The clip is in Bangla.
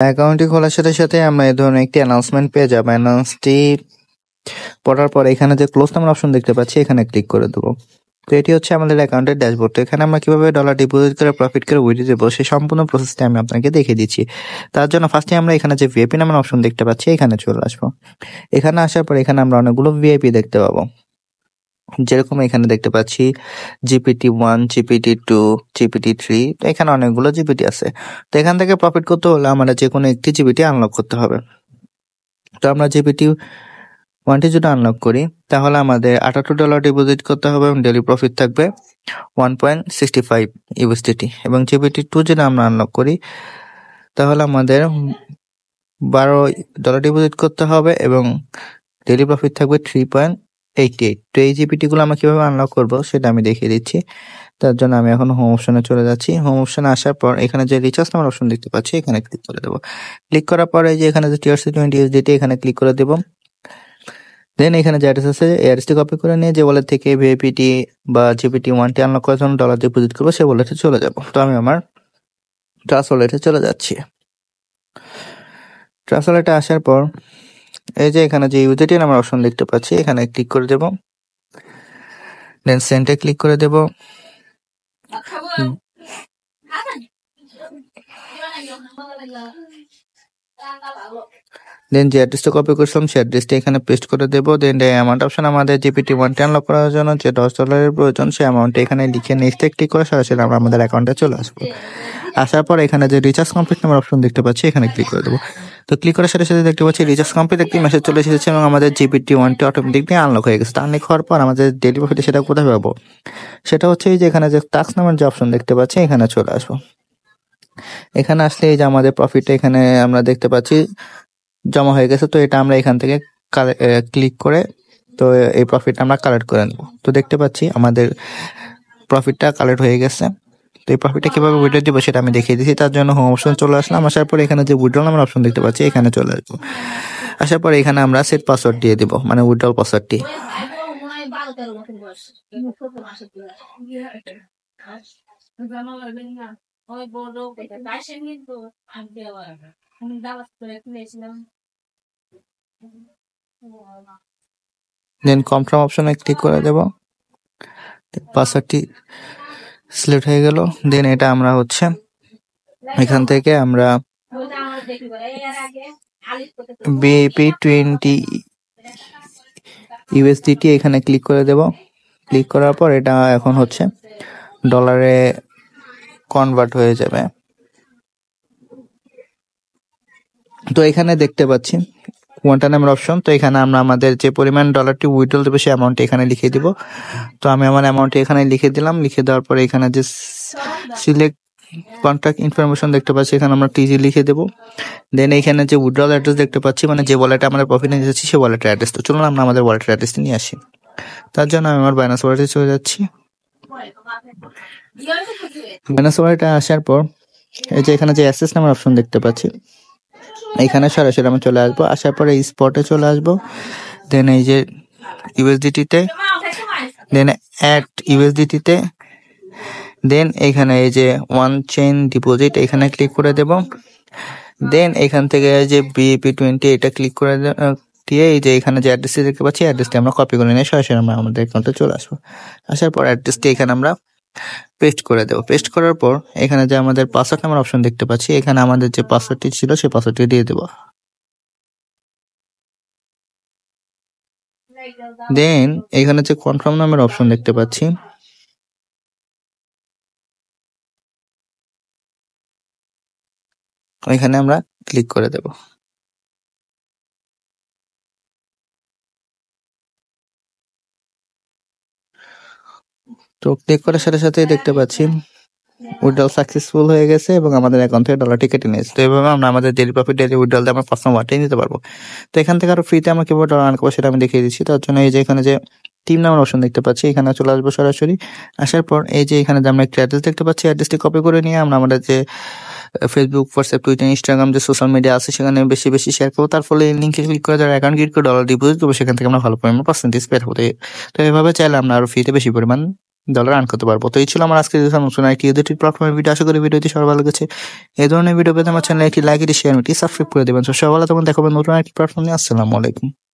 অ্যাকাউন্টটি খোলার সাথে সাথে আমরা এই ধরনের একটি অ্যানাউন্সমেন্ট পেয়ে যাবো। অ্যানাউন্সটি পড়ার পর এখানে যে ক্লোজ নামের অপশন দেখতে পাচ্ছি এখানে ক্লিক করে দেবো। তো এটি হচ্ছে আমাদের অ্যাকাউন্টের ড্যাশবোর্ড। তো এখানে আমরা কিভাবে ডলার ডিপোজিট করে প্রফিট করে উইথড্র দেবো সেই সম্পূর্ণ প্রসেসটা আমি আপনাকে দেখিয়ে দিচ্ছি। তার জন্য ফার্স্টে আমরা এখানে যে ভিআইপি নামের অপশন দেখতে পাচ্ছি এখানে চলে আসবো। এখানে আসার পর এখানে আমরা অনেকগুলো ভিআইপি দেখতে পাবো, যেরকম এখানে দেখতে পাচ্ছি GPT-1, GPT-2, GPT-3। তো এখানে অনেকগুলো জিপিটি আছে। তো এখান থেকে প্রফিট করতে হলে আমরা যে কোনো একটি জিপিটি আনলক করতে হবে। তো আমরা GPT-1টি যদি আনলক করি তাহলে আমাদের $78 ডিপোজিট করতে হবে এবং ডেইলি প্রফিট থাকবে 1.65 USDT। এবং GPT-2 যদি আমরা আনলক করি তাহলে আমাদের $12 ডিপোজিট করতে হবে এবং ডেইলি প্রফিট থাকবে 3.88। তো এই জিপিটি গুলো আমরা কিভাবে আনলক করবো সেটা আমি দেখিয়ে দিচ্ছি। তার জন্য আমি এখন হোম অপশনে চলে যাচ্ছি। হোম অপশনে আসার পর এখানে যে রিচার্জ নামের অপশন দেখতে পাচ্ছি এখানে ক্লিক করে দেবো। ক্লিক করার পরে যে এখানে যে TRC20 USDT এখানে ক্লিক করে দেবো। দেন এখানে যে অ্যাড্রেস আছে এই অ্যাড্রেসটি কপি করে নিয়ে যে ওয়ালেট থেকে ভিআইপিটি বা GPT-1টি আনলক করার জন্য ডলার ডিপোজিট করবো সেই ওয়ালেটে চলে যাব। তো আমি আমার ট্রাস্ট ওয়ালেটে চলে যাচ্ছি। ট্রাস্ট ওয়ালেটে আসার পর এই যে এখানে যে ইউজিটি নামের অপশন দেখতে পাচ্ছি এখানে ক্লিক করে দেব। দেন সেন্টে ক্লিক করে দেব। দেন যে অ্যাড্রেসটা কপি করছিলাম সেই অ্যাড্রেসটা এখানে পেস্ট করে দেবো। দেন এই অ্যামাউন্ট অপশন আমাদের GPT-1টি আনলক করার জন্য যে $10 প্রয়োজন সেই অ্যামাউন্টটা এখানে লিখে নেক্সটে ক্লিক করে সরাসরি আমরা আমাদের অ্যাকাউন্টে চলে আসবো। আসার পর এখানে যে রিচার্জ কমপ্লিট নামের অপশন দেখতে পাচ্ছি এখানে ক্লিক করে দেবো। তো ক্লিক করার সাথে সাথে দেখতে পাচ্ছি রিচার্জ কমপ্লিট একটি মেসেজ চলে এসেছে এবং আমাদের GPT-1টি অটোমেটিকলি আনলক হয়ে গেছে। আনলক হওয়ার পর আমাদের ডেইলি প্রফিটে সেটা কোথায় পাবো, সেটা হচ্ছে এই যে এখানে যে টাস্ক নামের যে অপশন দেখতে পাচ্ছি এখানে চলে আসবো। এখানে আসলে এই যে আমাদের প্রফিটটা এখানে আমরা দেখতে পাচ্ছি জমা হয়ে গেছে। তো এটা আমরা এখান থেকে ক্লিক করে তো এই প্রফিটটা আমরা কালেক্ট করে নেব। তো দেখতে পাচ্ছি আমাদের প্রফিটটা কালেক্ট হয়ে গেছে। তো এই প্রফিটটা কিভাবে উইথড্র দিব সেটা আমি দেখিয়ে দিচ্ছি। তার জন্য হোম অপশন চলে আসলাম। আসার পর এখানে যে উইথড্র নামের অপশন দেখতে পাচ্ছি এখানে চলে আসবো। আসার পর এখানে আমরা সেট পাসওয়ার্ড দিয়ে দিব, মানে উইথড্রল পাসওয়ার্ডটি। দেন কনফার্ম অপশনে ক্লিক করে দেব। পাসওয়ার্ডটি সিলেক্ট হয়ে গেল। দেন এটা আমরা হচ্ছে এখান থেকে আমরা BIP-20 USDT এখানে ক্লিক করে দেব। ক্লিক করার পর এটা এখন হচ্ছে ডলারে কনভার্ট হয়ে যাবে। তো এখানে দেখতে পাচ্ছি কোয়ান্টা নামের অপশন। তো এখানে আমরা আমাদের যে পরিমাণ ডলারটি উইথড্র দেবো সেই অ্যামাউন্ট এখানে লিখে দিব। তো আমি আমার অ্যামাউন্ট এখানে লিখে দিলাম। লিখে দেওয়ার পরে এখানে যে সিলেক্ট কন্ট্যাক্ট ইনফরমেশন দেখতে পাচ্ছি এখানে আমরা TG লিখে দেবো। দেন এখানে যে উইথড্রল অ্যাড্রেস দেখতে পাচ্ছি, মানে যে ওয়ালেটে আমরা প্রফিট নিয়ে যাচ্ছি সেই ওয়ালেটের অ্যাড্রেস। তো চলুন আমরা আমাদের ওয়ালেটের অ্যাড্রেসটি নিয়ে আসি। তার জন্য আমি আমার বাইনান্স ওয়ালেটে চলে যাচ্ছি। বাইনান্স ওয়ালেটে আসার পর এই যে এখানে যে অ্যাক্সেস নামের অপশন দেখতে পাচ্ছি এখানে সরাসরি আমি চলে আসবো। আসার পরে এই স্পটে চলে আসবো। দেন এই যে USDT-তে, দেন অ্যাড USDT-তে, দেন এখানে এই যে ওয়ান চেইন ডিপোজিট এখানে ক্লিক করে দেব। দেন এখান থেকে যে BIP-20 এটা ক্লিক করে দিয়ে এই যে এখানে যে অ্যাড্রেসটি দেখতে পাচ্ছি অ্যাড্রেসটি আমরা কপি করে নিয়ে সরাসরি আমরা আমাদের অ্যাকাউন্টে চলে আসবো। আসার পর অ্যাড্রেসটি এখানে আমরা পেস্ট করে দেবো। পেস্ট করার পর এখানে যে আমাদের পাসওয়ার্ড নামের অপশন দেখতে পাচ্ছি এখানে আমাদের যে পাসওয়ার্ডটি ছিল সেই পাসওয়ার্ডটি দিয়ে দেবো। দেন এখানে যে কনফার্ম নামের অপশন দেখতে পাচ্ছি এখানে আমরা ক্লিক করে দেব। তো ক্লিক করার সাথে সাথে দেখতে পাচ্ছি উইথড্রল সাকসেসফুল হয়ে গেছে এবং আমাদের অ্যাকাউন্ট থেকে ডলারটি কেটে নিয়েছে। তো এইভাবে আমরা আমাদের ডেইলি প্রফিট ডেইলি উইথড্রল দিয়ে আমরা পার্সোনাল ওয়ালেটে নিতে পারবো। তো এখান থেকে আরো ফ্রিতে আমরা কিভাবে ডলার আর্ন করবো সেটা আমি দেখিয়ে দিচ্ছি। তার জন্য এই যে এখানে যে টিম নামের অপশন দেখতে পাচ্ছি এখানে চলে আসবো সরাসরি। আসার পর এই যে এখানে যে আমরা একটা অ্যাড্রেস দেখতে পাচ্ছি অ্যাড্রেসটি কপি করে নিয়ে আমরা আমাদের যে ফেসবুক, হোয়াটসঅ্যাপ, টুইটার, ইনস্টাগ্রাম যে সোশ্যাল মিডিয়া আছে সেখানে বেশি বেশি শেয়ার করবো। তার ফলে লিঙ্কে ক্লিক করে যারা অ্যাকাউন্ট ক্রিয়েট করে ডলার ডিপোজিট করবো সেখান থেকে আমরা ভালো পরিমাণ পার্সেন্টেজ পেয়ে থাকবো। তো এভাবে চাইলে আমরা আরো ফ্রিতে বেশি পরিমাণ ডলার আর্ন করতে পারবো। তো এই ছিল আমার আজকে নতুন একটি ইউটিউব প্ল্যাটফর্মের ভিডিও। আশা করি ভিডিওটি সবার ভালো লেগেছে। এই ধরনের ভিডিও পেতে আমার চ্যানেলে একটি লাইক, একটি শেয়ার, একটি সাবস্ক্রাইব করে দেবেন। তো সবাই ভালো থাকুন, দেখা হবে নতুন একটি প্ল্যাটফর্ম নিয়ে। আসসালামু আলাইকুম।